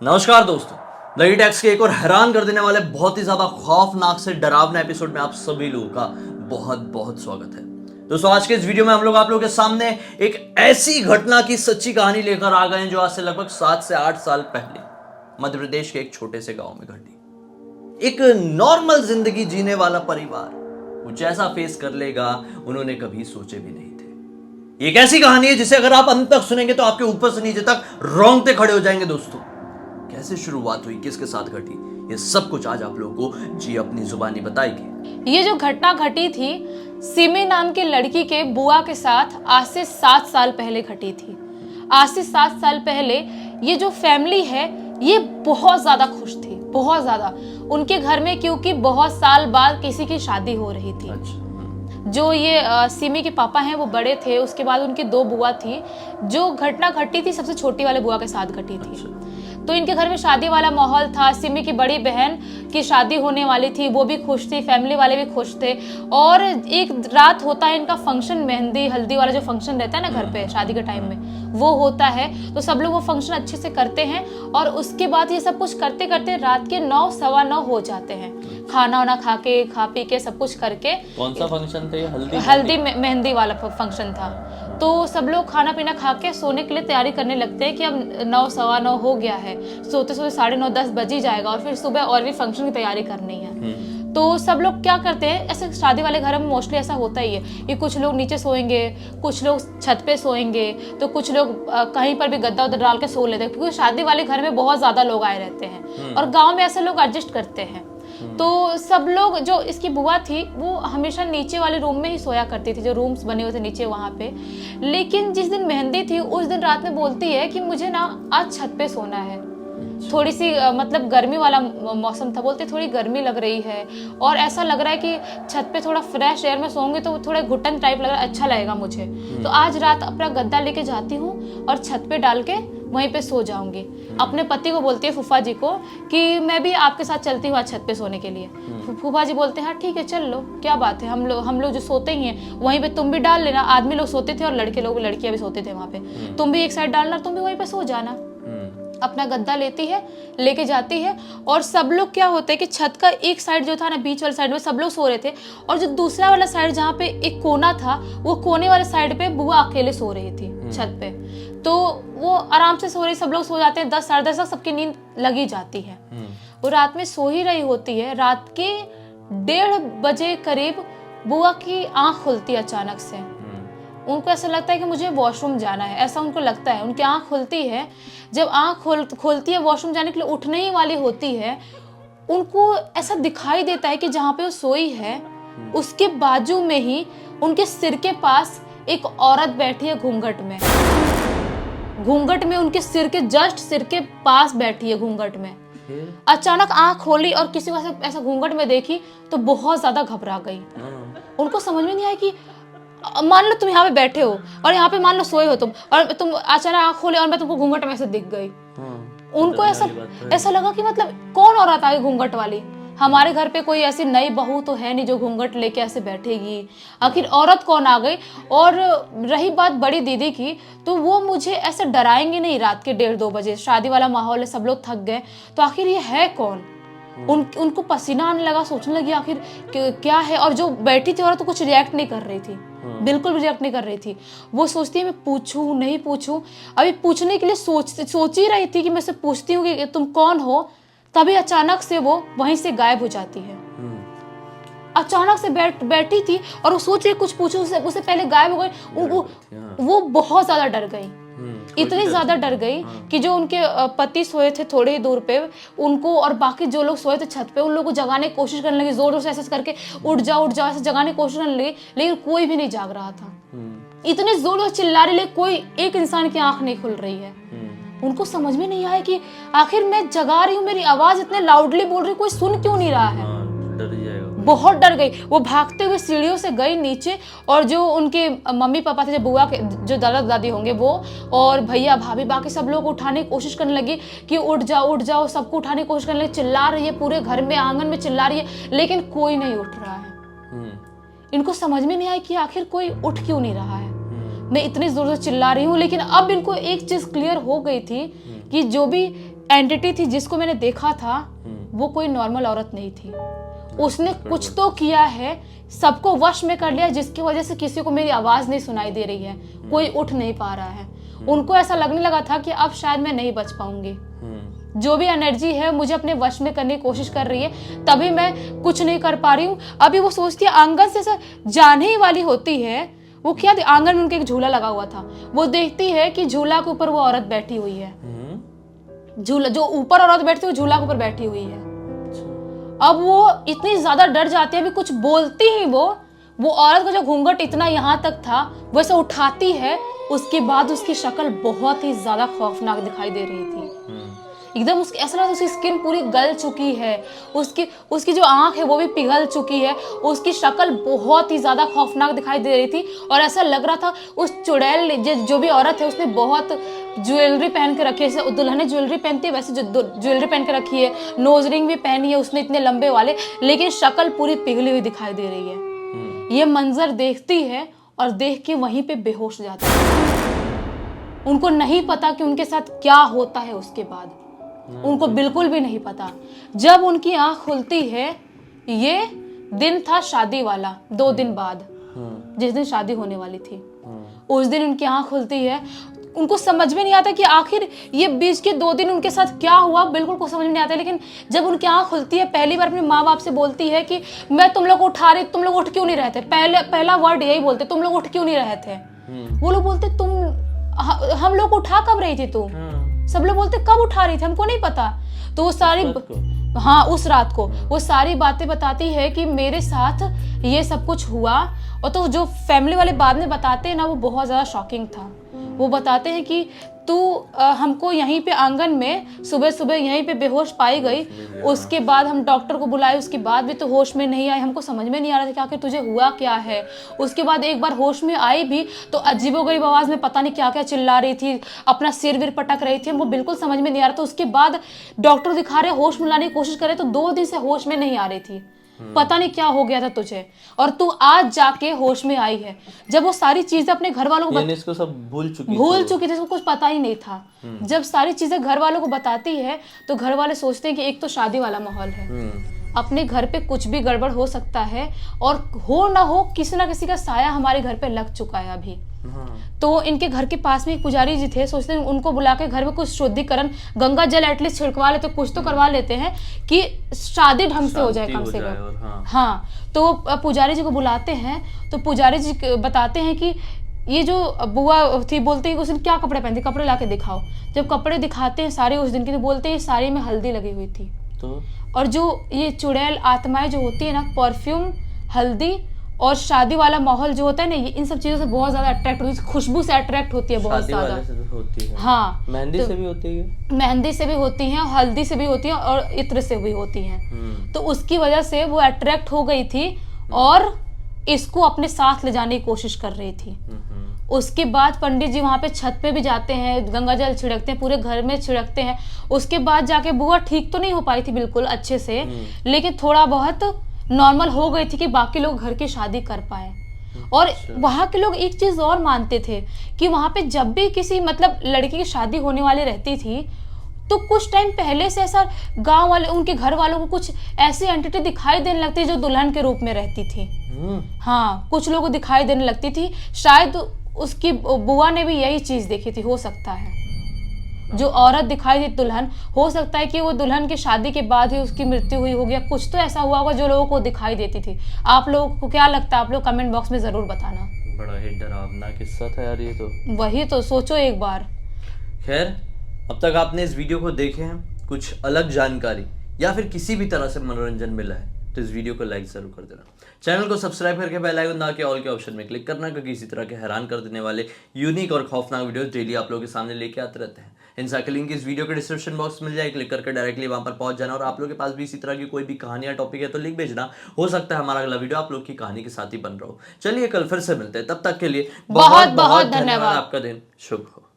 नमस्कार दोस्तों, the takes के एक और हैरान कर देने वाले बहुत ही ज्यादा खौफनाक से डरावना एपिसोड में आप सभी लोगों का बहुत बहुत स्वागत है। दोस्तों, आज के इस वीडियो में हम लोग आप लोगों के सामने एक ऐसी घटना की सच्ची कहानी लेकर आ गए हैं जो आज से लगभग 7 से 8 साल पहले मध्य प्रदेश के एक छोटे से गांव में घटी। एक नॉर्मल जिंदगी जीने वाला परिवार कुछ ऐसा फेस कर लेगा उन्होंने कभी सोचे भी नहीं थे। एक ऐसी कहानी है जिसे अगर आप अंत तक सुनेंगे तो आपके ऊपर से नीचे तक रोंगटे खड़े हो जाएंगे। दोस्तों, कैसे शुरुआत हुई, किसके साथ घटी, ये सब कुछ आज आप लोगों को जी अपनी जुबानी बताएगी। ये जो घटना घटी थी सिमी नाम की लड़की के बुआ के साथ आज से 7 साल पहले घटी थी। आज से 7 साल पहले ये जो फैमिली है ये बहुत ज्यादा खुश थी, बहुत ज्यादा। उनके घर में क्योंकि बहुत साल बाद किसी की शादी हो रही थी। जो ये सिमी के पापा हैं वो बड़े थे, उसके बाद उनकी 2 बुआ थी। जो घटना घटी थी सबसे छोटी वाले बुआ के साथ घटी थी। तो इनके घर में शादी वाला माहौल था। सिमी की बड़ी बहन की शादी होने वाली थी, वो भी खुश थी, फैमिली वाले भी खुश थे। और एक रात होता है इनका फंक्शन, मेहंदी हल्दी वाला जो फंक्शन रहता है ना घर पे शादी के टाइम में, वो होता है। तो सब लोग वो फंक्शन अच्छे से करते हैं और उसके बाद ये सब कुछ करते करते रात के 9 सवा 9 हो जाते हैं। खाना वाना खा पी के सब कुछ करके। कौन सा फंक्शन था? हल्दी मेहंदी वाला फंक्शन था। तो सब लोग खाना पीना खा के सोने के लिए तैयारी करने लगते हैं कि अब 9 सवा 9 हो गया है, सोते सोते 9:30 10 बज ही जाएगा और फिर सुबह और भी फंक्शन की तैयारी करनी है। तो सब लोग क्या करते हैं, ऐसे शादी वाले घर में मोस्टली ऐसा होता ही है कि कुछ लोग नीचे सोएंगे, कुछ लोग छत पे सोएंगे, तो कुछ लोग कहीं पर भी गद्दा उद्दा डाल के सो लेते हैं, क्योंकि शादी वाले घर में बहुत ज्यादा लोग आए रहते हैं और गाँव में ऐसे लोग एडजस्ट करते हैं। तो सब लोग, जो इसकी बुआ थी वो हमेशा नीचे वाले रूम में ही सोया करती थी, जो रूम्स बने हुए थे नीचे वहाँ पे। लेकिन जिस दिन मेहंदी थी उस दिन रात में बोलती है कि मुझे ना आज छत पे सोना है। थोड़ी सी मतलब गर्मी वाला मौसम था, बोलते थोड़ी गर्मी लग रही है और ऐसा लग रहा है कि छत पे थोड़ा फ्रेश एयर में सोऊंगी तो थोड़ा घुटन टाइप लग रहा है, अच्छा लगेगा मुझे। तो आज रात अपना गद्दा लेके जाती हूँ और छत पे डाल के वहीं पे सो जाऊंगी। अपने पति को बोलती है, फूफा जी को, कि मैं भी आपके साथ चलती हूँ आज छत पे सोने के लिए। फूफा जी बोलते हैं हाँ ठीक है चल लो, क्या बात है, हम लोग जो सोते ही हैं वहीं पे तुम भी डाल लेना। आदमी लोग सोते थे और लड़कियां भी सोते थे वहाँ पे, तुम भी एक साइड डालना, तुम भी वहीं पे सो जाना। अपना गद्दा लेके जाती है और सब लोग क्या होते हैं कि छत का एक साइड जो था ना, बीच वाले साइड में सब लोग सो रहे थे और जो दूसरा वाला साइड जहाँ पे एक कोना था, वो कोने वाले साइड पे बुआ अकेले सो रही थी छत पे। तो वो आराम से सो रही, सब लोग सो जाते हैं, 10 साढ़े 10 तक सबकी नींद लगी जाती है। वो रात में सो ही रही होती है। रात के 1:30 बजे करीब बुआ की आंख खुलती है अचानक से। उनको ऐसा लगता है कि मुझे वॉशरूम जाना है, ऐसा उनको लगता है। उनकी आंख खुलती है, जब आंख खोलती है वॉशरूम जाने के लिए उठने ही वाली होती है, उनको ऐसा दिखाई देता है कि जहाँ पे वो सोई है उसके बाजू में ही उनके सिर के पास एक औरत बैठी है घूंघट में, उनके सिर के जस्ट सिर के पास बैठी है घूंघट में। अचानक आंख खोली और किसी को ऐसा घूंघट में देखी तो बहुत ज्यादा घबरा गई। उनको समझ में नहीं आया कि मान लो तुम यहाँ पे बैठे हो और यहाँ पे मान लो सोए हो तुम, और तुम अचानक आंख खोले और मैं तुमको घूंघट में ऐसे दिख गई। उनको ऐसा लगा कि मतलब कौन औरत आ गई घूंघट वाली, हमारे घर पे कोई ऐसी नई बहू तो है नहीं जो घूंघट लेके ऐसे बैठेगी, आखिर औरत कौन आ गई। और रही बात बड़ी दीदी की, तो वो मुझे ऐसे डराएंगे नहीं रात के 1:30-2 बजे, शादी वाला माहौल है, सब लोग थक गए, तो आखिर ये है कौन। उनको पसीना आने लगा, सोचने लगी आखिर क्या है। और जो बैठी थी औरत तो कुछ रिएक्ट नहीं कर रही थी, बिल्कुल भी रिएक्ट नहीं कर रही थी। वो सोचती है मैं पूछूं नहीं पूछूं, अभी पूछने के लिए सोच ही रही थी कि मैं से पूछती हूँ कि तुम कौन हो, तभी अचानक से वो वहीं से गायब हो जाती है। अचानक से बैठी थी और वो सोच रही कुछ पूछूं, उससे पहले गायब हो गई। वो बहुत ज्यादा डर गई, इतनी ज्यादा डर गई कि जो उनके पति सोए थे थोड़ी ही दूर पे, उनको और बाकी जो लोग सोए थे छत पे, उन लोगों को जगाने की कोशिश करने लगी, जोर जोर से ऐसे करके उठ जाओ ऐसे जगाने की कोशिश करने लगी, लेकिन कोई भी नहीं जाग रहा था। इतने जोर से चिल्ला रही, लेकिन कोई एक इंसान की आंख नहीं खुल रही है। उनको समझ में नहीं आया कि आखिर मैं जगा रही हूँ, मेरी आवाज इतने लाउडली बोल रही, कोई सुन क्यों नहीं रहा है। बहुत डर गई। वो भागते हुए सीढ़ियों से गई नीचे, और जो उनके मम्मी पापा थे, जो बुआ के जो दादा दादी होंगे वो, और भैया भाभी बाकी सब लोग उठाने की कोशिश करने लगी कि उठ जाओ, सबको उठाने की कोशिश करने लगी, चिल्ला रही है, पूरे घर में आंगन में चिल्ला रही है, लेकिन कोई नहीं उठ रहा है। इनको समझ में नहीं आया कि आखिर कोई उठ क्यों नहीं रहा है। मैं इतनी जोर से चिल्ला रही हूँ, लेकिन अब इनको एक चीज क्लियर हो गई थी कि जो भी एंटिटी थी जिसको मैंने देखा था वो कोई नॉर्मल औरत नहीं थी। उसने कुछ तो किया है, सबको वश में कर लिया, जिसकी वजह से किसी को मेरी आवाज नहीं सुनाई दे रही है, कोई उठ नहीं पा रहा है। उनको ऐसा लगने लगा था कि अब शायद मैं नहीं बच पाऊंगी। जो भी एनर्जी है मुझे अपने वश में करने की कोशिश कर रही है, तभी मैं कुछ नहीं कर पा रही हूँ। अभी वो सोचती है आंगन से जाने ही वाली होती है, वो क्या आंगन में उनके एक झूला लगा हुआ था, वो देखती है कि झूला के ऊपर वो औरत बैठी हुई है। झूला जो ऊपर औरत बैठती है वो झूला के ऊपर बैठी हुई है। अब वो इतनी ज्यादा डर जाती है, अभी कुछ बोलती ही वो औरत का जो घूंघट इतना यहाँ तक था वो ऐसे उठाती है, उसके बाद उसकी शक्ल बहुत ही ज्यादा खौफनाक दिखाई दे रही थी। एकदम उसकी ऐसा लगा उसकी स्किन पूरी गल चुकी है, उसकी जो आंख है वो भी पिघल चुकी है, उसकी शक्ल बहुत ही ज्यादा खौफनाक दिखाई दे रही थी। और ऐसा लग रहा था उस चुड़ैल जो भी औरत है उसने बहुत ज्वेलरी पहन के रखी है, जैसे दुल्हन ज्वेलरी पहनती है वैसे ज्वेलरी पहन के रखी है, नोज रिंग भी पहनी है उसने इतने लंबे वाले, लेकिन शक्ल पूरी पिघली हुई दिखाई दे रही है। ये मंजर देखती है और देख के वहीं पे बेहोश हो जाती है। उनको नहीं पता कि उनके साथ क्या होता है उसके बाद, उनको बिल्कुल भी नहीं पता। जब उनकी आंख खुलती है, ये दिन था शादी वाला, 2 दिन बाद, जिस दिन शादी होने वाली थी, उस दिन उनकी आंख खुलती है। उनको समझ में नहीं आता कि आखिर ये बीच के 2 दिन उनके साथ क्या हुआ, बिल्कुल कुछ समझ में नहीं आता। लेकिन जब उनकी आंख खुलती है, पहली बार अपने माँ बाप से बोलती है कि मैं तुम लोग को उठा रही, तुम लोग उठ क्यों नहीं रहे थे। पहला वर्ड यही बोलते, तुम लोग उठ क्यों नहीं रहे थे। वो लोग बोलते हम लोग उठा कब रही थी तू। सब लोग बोलते कब उठा रही थी, हमको नहीं पता। तो वो सारी उस रात को वो सारी बातें बताती है कि मेरे साथ ये सब कुछ हुआ। और तो जो फैमिली वाले बाद में बताते हैं ना, वो बहुत ज़्यादा शॉकिंग था। वो बताते हैं कि तू हमको यहीं पे आंगन में सुबह सुबह यहीं पे बेहोश पाई गई, उसके बाद हम डॉक्टर को बुलाए, उसके बाद भी तो होश में नहीं आई, हमको समझ में नहीं आ रहा था कि आखिर तुझे हुआ क्या है। उसके बाद एक बार होश में आई भी तो अजीबोगरीब आवाज़ में पता नहीं क्या क्या चिल्ला रही थी, अपना सिर विर पटक रही थी, हमको बिल्कुल समझ में नहीं आ रहा था। उसके बाद डॉक्टर दिखा रहे, होश में लाने की कोशिश करे तो 2 दिन से होश में नहीं आ रही थी, पता नहीं क्या हो गया था तुझे, और तू आज जाके होश में आई है। जब वो सारी चीजें अपने घर वालों को इसको सब भूल चुकी थी, इसको कुछ पता ही नहीं था। जब सारी चीजें घर वालों को बताती है तो घर वाले सोचते हैं कि एक तो शादी वाला माहौल है, अपने घर पे कुछ भी गड़बड़ हो सकता है, और हो ना हो किसी ना किसी का साया हमारे घर पे लग चुका है अभी। तो इनके घर के पास में एक पुजारी जी थे, सोचते हैं उनको बुला के घर में कुछ शुद्धिकरण, गंगा जल एटलीस्ट छिड़कवा लेते, कुछ तो करवा लेते हैं कि शादी ढंग से हो जाए कम से कम। हाँ, तो पुजारी जी को बुलाते हैं। तो पुजारी जी बताते हैं कि ये जो बुआ थी बोलते हैं कि उस दिन क्या कपड़े पहनते, कपड़े ला के दिखाओ। जब कपड़े दिखाते हैं सारे उस दिन के, तो बोलते हैं साड़ी में हल्दी लगी हुई थी। तो और जो ये चुड़ैल आत्माएं जो होती है ना, परफ्यूम, हल्दी और शादी वाला माहौल जो होता है ना, ये इन सब चीजों से बहुत ज्यादा अट्रैक्ट होती है, खुशबू से अट्रैक्ट होती है बहुत ज्यादा। होती है। हाँ, मेहंदी से भी होती है, मेहंदी से भी होती हैं, हल्दी से भी होती हैं और इत्र से भी होती हैं। तो उसकी वजह से वो अट्रैक्ट हो गई थी और इसको अपने साथ ले जाने की कोशिश कर रही थी। उसके बाद पंडित जी वहाँ पे छत पे भी जाते हैं, गंगा जल छिड़कते हैं, पूरे घर में छिड़कते हैं। उसके बाद जाके बुआ ठीक तो नहीं हो पाई थी बिल्कुल अच्छे से, लेकिन थोड़ा बहुत नॉर्मल हो गई थी कि बाकी लोग घर की शादी कर पाए। और वहाँ के लोग एक चीज और मानते थे कि वहाँ पे जब भी किसी मतलब लड़की की शादी होने वाली रहती थी तो कुछ टाइम पहले से ऐसा गांव वाले, उनके घर वालों को कुछ ऐसी एंटिटी दिखाई देने लगती जो दुल्हन के रूप में रहती थी। हाँ, कुछ लोगों को दिखाई देने लगती थी। शायद उसकी बुआ ने भी यही चीज देखी थी, हो सकता है। जो औरत दिखाई दी दुल्हन, हो सकता है कि वो दुल्हन की शादी के बाद ही उसकी मृत्यु हुई होगी, कुछ तो ऐसा हुआ होगा जो लोगों को दिखाई देती थी। आप लोगों को क्या लगता है, आप लोग कमेंट बॉक्स में जरूर बताना। बड़ा ही डरावना किस्सा था यार ये तो। वही तो, सोचो एक बार। खैर, अब तक आपने इस वीडियो को देखे हैं, कुछ अलग जानकारी या फिर किसी भी तरह से मनोरंजन मिला है तो इस वीडियो को लाइक जरूर कर देना। चैनल को सब्सक्राइब करके बेल आइकन दबा के ऑल के ऑप्शन में क्लिक करना, क्योंकि इसी तरह के हैरान कर देने वाले यूनिक और खौफनाक वीडियोस डेली आप लोगों के सामने लेके आते रहते हैं। इनका लिंक इस वीडियो के डिस्क्रिप्शन बॉक्स में मिल जाए, क्लिक करके डायरेक्टली वहां पर पहुंच जाना। और आप लोगों के पास भी इसी तरह की कोई भी कहानी या टॉपिक है तो लिंक भेजना, हो सकता है हमारा अगला वीडियो आप लोग की कहानी के साथ ही बन रहा हो। चलिए कल फिर से मिलते हैं, तब तक के लिए बहुत बहुत धन्यवाद। आपका दिन शुभ हो।